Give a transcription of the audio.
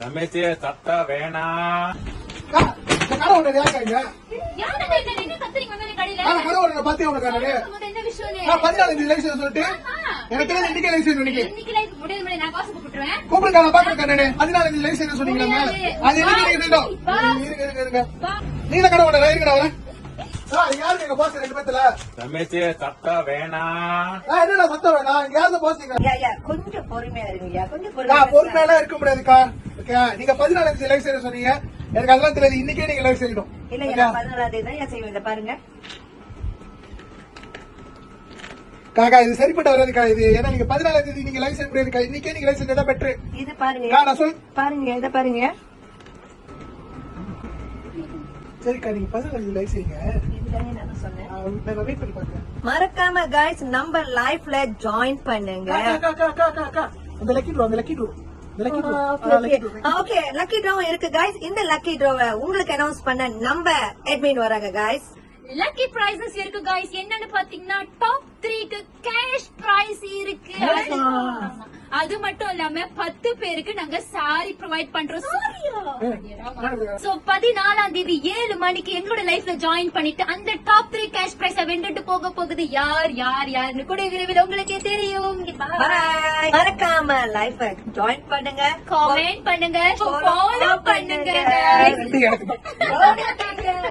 ரமேஷ் சத்தா வேணாம். ரமேஷ் சத்தா வேணாம். கொஞ்சம் பொறுமையா இருங்க. கொஞ்சம் பொறுமையெல்லாம் இருக்க முடியாதுக்கா. நீங்க 14 லைவ் செய்ய சொன்னீங்க. எனக்கு அதெல்லாம் தெரியாது. இன்னைக்கே நீங்க லைவ் செய்யணும். இல்ல 16 தான் செய்வீங்க பாருங்க. காக்கா இது சரிப்பட்டு வராதுக்கா. இது ஏன்னா நீங்க 14 தேதி நீங்க லைவ் செய்ய முடியாதுக்கா. இன்னைக்கே நீங்க லைவ் செஞ்சா பெட்ரு. இது பாருங்க. நான் சொல் பாருங்க இத பாருங்க. சரிக்கா நீங்க 14 லைவ் செய்யுங்க. இதுதானே நான் சொன்னேன். நான் வெயிட் பண்ணி பாக்குறேன். மறக்காம गाइस நம்ம லைவ்ல ஜாயின் பண்ணுங்க. அந்த lucky draw okay lucky draw இருக்கு गाइस. இந்த லக்கி ட்ராவை உங்களுக்கு அனௌன்ஸ் பண்ண நம்ம அட்மின் வராங்க गाइस. லக்கி பிரைசஸ் இருக்கு गाइस. என்னன்னு பாத்தீங்கன்னா டாப் 3க்கு கேஷ் பிரைஸ் இருக்கு. அது மட்டும் இல்லாம 10 பேருக்கு நாங்க சாரி ப்ரொவைட் பண்றோம். சோ 14ஆம் தேதி 7 மணிக்கு எங்களோட லைஃப்ல ஜாயின் பண்ணிட்டு அந்த டாப் 3 கேஷ் பிரைஸ் வென்றுட்டு போக போகுது. யாருன்னு கூட விரைவில் உங்களுக்கே தெரியும். மறக்காம லைவ் ஜாயின் பண்ணுங்க, கமெண்ட் பண்ணுங்க, ஃபாலோ பண்ணுங்க.